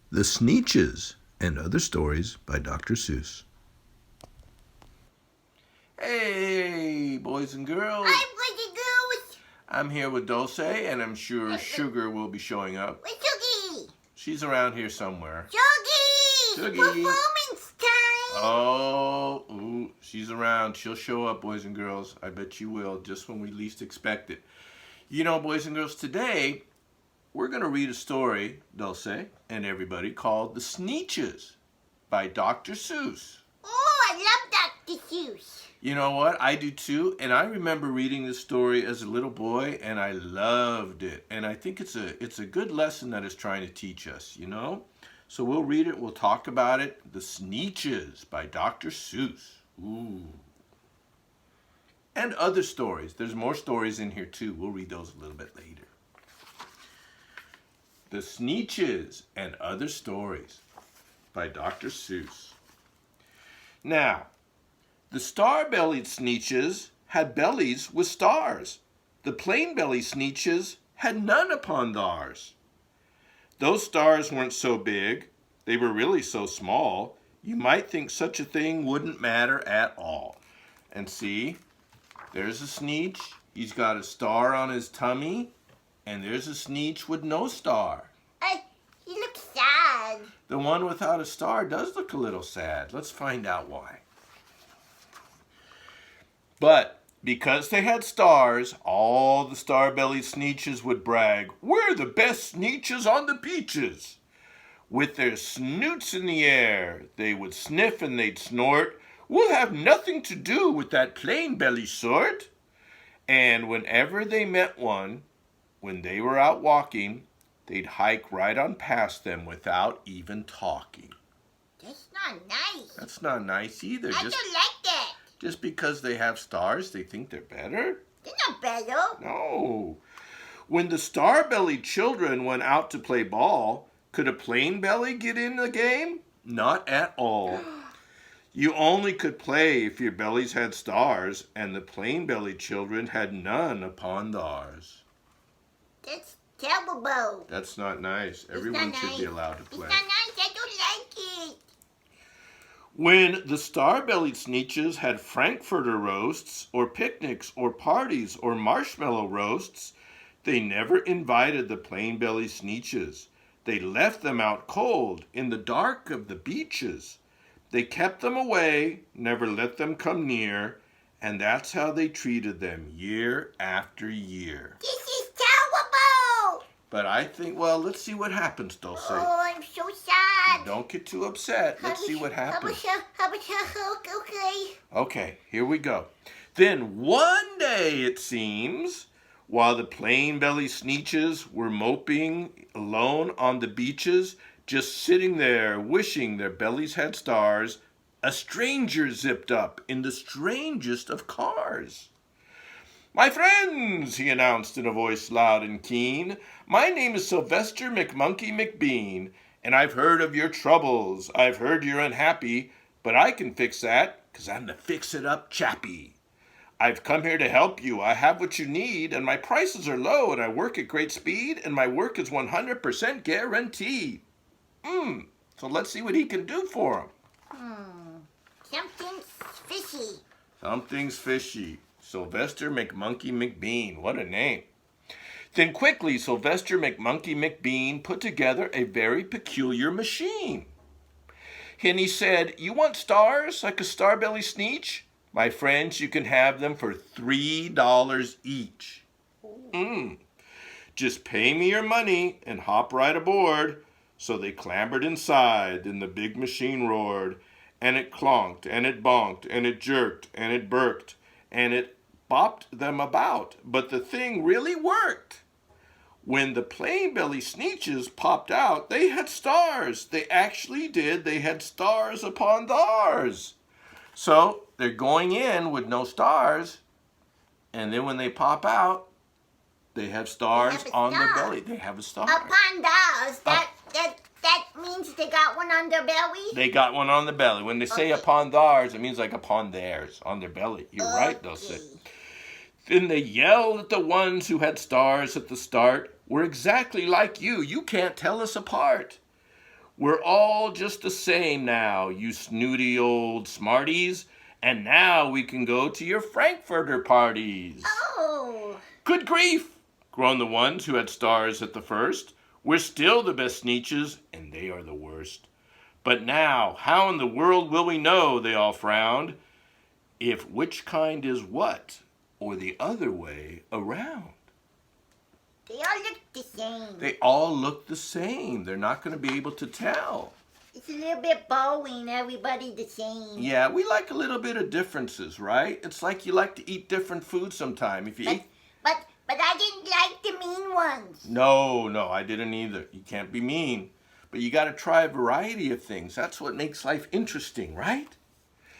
The Sneetches and Other Stories by Dr. Seuss. Hey, boys and girls. Hi, boys and girls. I'm here with Dulce, and I'm sure Sugar will be showing up. Where's Sugar? She's around here somewhere. Sugar! Sugar! Performance time! Oh, she's around. She'll show up, boys and girls. I bet she will, just when we least expect it. You know, boys and girls, today we're going to read a story, Dulce and everybody, called The Sneetches by Dr. Seuss. Oh, I love Dr. Seuss. You know what? I do too. And I remember reading this story as a little boy, and I loved it. And I think it's a good lesson that it's trying to teach us, you know? So we'll read it. We'll talk about it. The Sneetches by Dr. Seuss. Ooh. And other stories. There's more stories in here too. We'll read those a little bit later. The Sneetches and Other Stories by Dr. Seuss. Now, the star-bellied Sneetches had bellies with stars. The plain-bellied Sneetches had none upon theirs. Those stars weren't so big, they were really so small, you might think such a thing wouldn't matter at all. And see, there's a Sneetch, he's got a star on his tummy, and there's a Sneetch with no star. He looks sad. The one without a star does look a little sad. Let's find out why. But because they had stars, all the star-bellied Sneetches would brag, "We're the best Sneetches on the beaches." With their snoots in the air, they would sniff and they'd snort, "We'll have nothing to do with that plain-belly sort." And whenever they met one, when they were out walking, they'd hike right on past them without even talking. That's not nice. That's not nice either. I don't like that. Just because they have stars, they think they're better? They're not better. No. When the star-bellied children went out to play ball, could a plain belly get in the game? Not at all. You only could play if your bellies had stars, and the plain-bellied children had none upon theirs. That's terrible. That's not nice. Everyone should be allowed to play. It's not nice. I don't like it. When the star-bellied Sneetches had Frankfurter roasts, or picnics, or parties, or marshmallow roasts, they never invited the plain-bellied Sneetches. They left them out cold in the dark of the beaches. They kept them away, never let them come near, and that's how they treated them year after year. This is terrible. But I think, well, let's see what happens, Dulce. Oh, I'm so sad. Don't get too upset. Let's see what happens. Okay. Okay, here we go. Then one day, it seems, while the plain-bellied Sneetches were moping alone on the beaches, just sitting there wishing their bellies had stars, a stranger zipped up in the strangest of cars. "My friends," he announced in a voice loud and keen, "my name is Sylvester McMonkey McBean, and I've heard of your troubles. I've heard you're unhappy, but I can fix that, 'cause I'm the fix-it-up chappie. I've come here to help you. I have what you need, and my prices are low, and I work at great speed, and my work is 100% guaranteed." So let's see what he can do for him. Something's fishy. Something's fishy. Sylvester McMonkey McBean. What a name. Then quickly, Sylvester McMonkey McBean put together a very peculiar machine. And he said, "You want stars like a star-bellied Sneetch? My friends, you can have them for $3 each. Just pay me your money and hop right aboard." So they clambered inside, and the big machine roared, and it clonked, and it bonked, and it jerked, and it burked, and it bopped them about, but the thing really worked. When the plain-bellied Sneetches popped out, they had stars. They actually did. They had stars upon theirs. So they're going in with no stars, and then when they pop out, they have stars on their belly. They have a star. Upon those, that means they got one on their belly? They got one on the belly. When they say upon theirs, it means like upon theirs, on their belly. You're right, Dulce. Then they yelled at the ones who had stars at the start. "We're exactly like you. You can't tell us apart." We're all just the same now, you snooty old smarties. And now we can go to your Frankfurter parties. Oh. Good grief, groaned the ones who had stars at the first. We're still the best Sneetches, and they are the worst. But now, how in the world will we know, they all frowned, if which kind is what, or the other way around? They all look the same. They all look the same. They're not going to be able to tell. It's a little bit boring, everybody the same. Yeah, we like a little bit of differences, right? It's like you like to eat different food sometime. If you eat... But I didn't like the mean ones. No, I didn't either. You can't be mean. But you got to try a variety of things. That's what makes life interesting, right?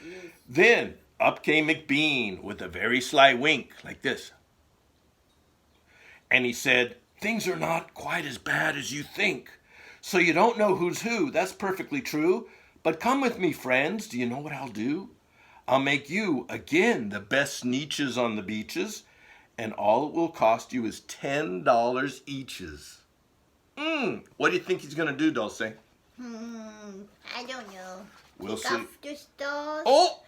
Yes. Then up came McBean with a very sly wink, like this. And he said, things are not quite as bad as you think. So you don't know who's who. That's perfectly true. But come with me, friends. Do you know what I'll do? I'll make you, again, the best Sneetches on the beaches. And all it will cost you is $10 eaches. What do you think he's going to do, Dulce? I don't know. We'll Take see. off the stars. Oh!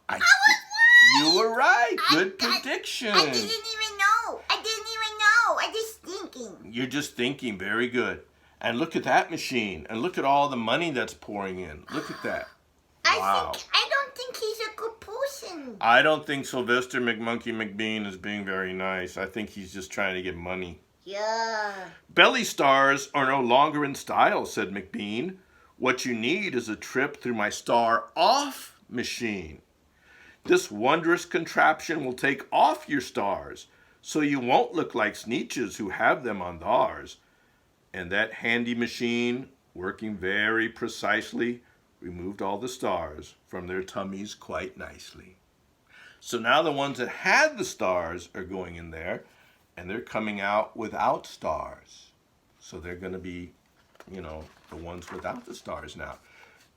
I was right! You were right. Good I prediction. didn't even know. I just thinking. You're just thinking. Very good. And look at that machine. And look at all the money that's pouring in. Look at that. Wow. I don't think he's a good person. I don't think Sylvester McMonkey McBean is being very nice. I think he's just trying to get money. Yeah. Belly stars are no longer in style, said McBean. What you need is a trip through my star-off machine. This wondrous contraption will take off your stars, so you won't look like Sneetches who have them on theirs. And that handy machine, working very precisely, removed all the stars from their tummies quite nicely. So now the ones that had the stars are going in there, and they're coming out without stars. So they're going to be, the ones without the stars now.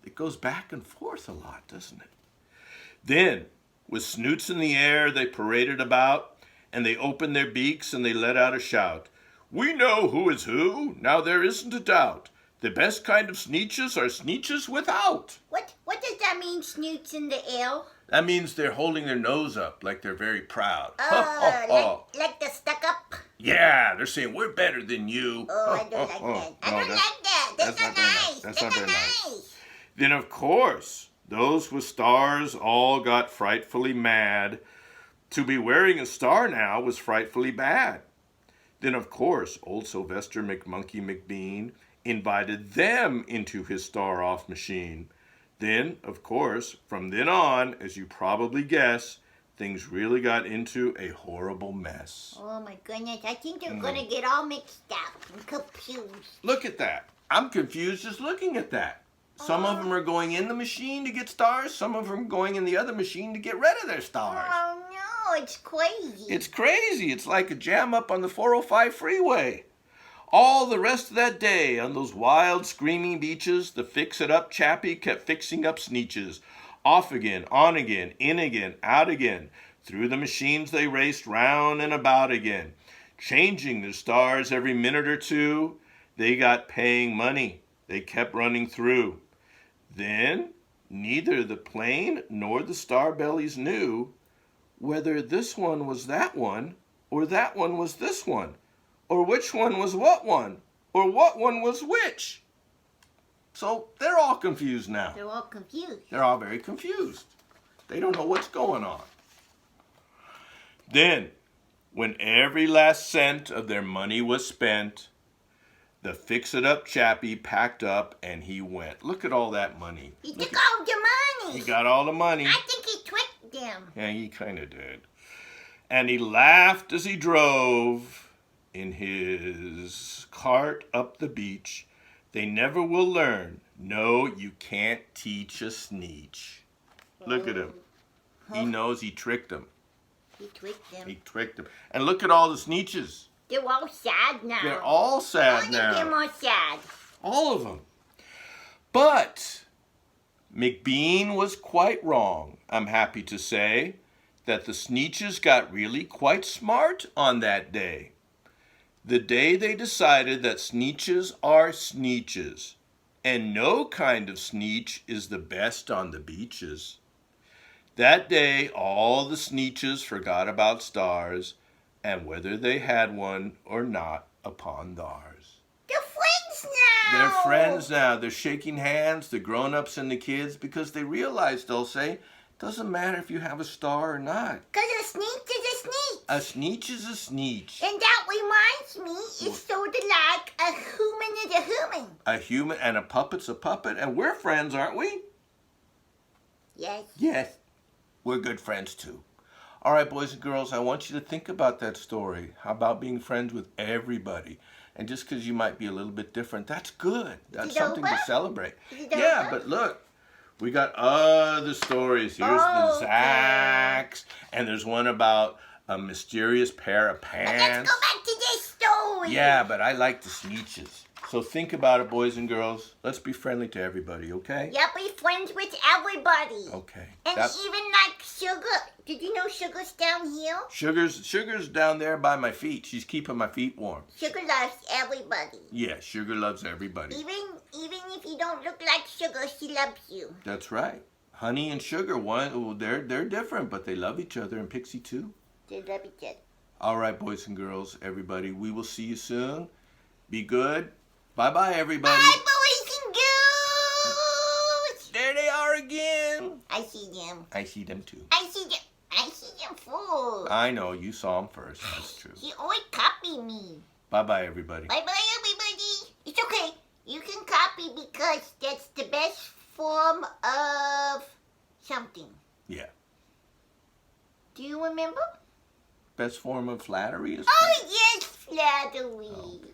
It goes back and forth a lot, doesn't it? Then, with snoots in the air, they paraded about, and they opened their beaks and they let out a shout. We know who is who, now there isn't a doubt. The best kind of Sneetches are Sneetches without. What does that mean, snoots in the air? That means they're holding their nose up like they're very proud. Like the stuck up? Yeah, they're saying, we're better than you. I don't like that. I don't like that. That's not nice. That's not very nice. Then, of course, those with stars all got frightfully mad. To be wearing a star now was frightfully bad. Then, of course, old Sylvester McMonkey McBean invited them into his star-off machine. Then, of course, from then on, as you probably guess, things really got into a horrible mess. Oh my goodness, I think they're gonna get all mixed up and confused. Look at that. I'm confused just looking at that. Some of them are going in the machine to get stars, some of them are going in the other machine to get rid of their stars. Oh no, it's crazy. It's crazy. It's like a jam up on the 405 freeway. All the rest of that day, on those wild, screaming beaches, the fix-it-up chappie kept fixing up Sneetches. Off again, on again, in again, out again. Through the machines they raced round and about again, changing their stars every minute or two. They got paying money. They kept running through. Then, neither the plane nor the star bellies knew whether this one was that one, or that one was this one, or which one was what one, or what one was which. So they're all confused now. They're all confused. They're all very confused. They don't know what's going on. Then, when every last cent of their money was spent, the fix-it-up chappie packed up and he went. Look at all that money. He took all the money. He got all the money. I think he tricked them. Yeah, he kind of did. And he laughed as he drove in his cart up the beach. They never will learn. No, you can't teach a Sneetch. Look at him. He knows he tricked them. He tricked them. He tricked them. And look at all the Sneetches. They're all sad now. They're all sad All now. of them are sad. All of them. But McBean was quite wrong, I'm happy to say, that the Sneetches got really quite smart on that day. The day they decided that Sneetches are Sneetches. and no kind of Sneetch is the best on the beaches. That day, all the Sneetches forgot about stars and whether they had one or not upon theirs. They're friends now. They're friends now. They're shaking hands, the grown-ups and the kids, because they realize, Dulce, it doesn't matter if you have a star or not. Because a Sneetch is a Sneetch. A Sneetch is a Sneetch. And that reminds me, it's sort of like a human is a human. A human and a puppet's a puppet, and we're friends, aren't we? Yes. Yes. We're good friends, too. All right, boys and girls, I want you to think about that story. How about being friends with everybody? And just because you might be a little bit different, that's good. That's something to celebrate. Yeah, but look, we got other stories. Here's the Zacks, and there's one about a mysterious pair of pants. Let's go back to this story. Yeah, but I like the Sneetches. So think about it, boys and girls. Let's be friendly to everybody, okay? Yeah, be friends with everybody. Okay. And even like Sugar. Did you know Sugar's down here? Sugar's down there by my feet. She's keeping my feet warm. Sugar loves everybody. Yeah, Sugar loves everybody. Even if you don't look like Sugar, she loves you. That's right. Honey and Sugar, they're different, but they love each other, and Pixie too. They love each other. All right, boys and girls, everybody, we will see you soon. Be good. Bye-bye, everybody. Bye, boys and girls. There they are again. I see them. I see them too. I see them first. I know, you saw them first. That's true. He always copy me. Bye-bye, everybody. Bye-bye, everybody. It's okay. You can copy because that's the best form of something. Yeah. Do you remember? Best form of flattery is... Oh, yes, flattery. Okay.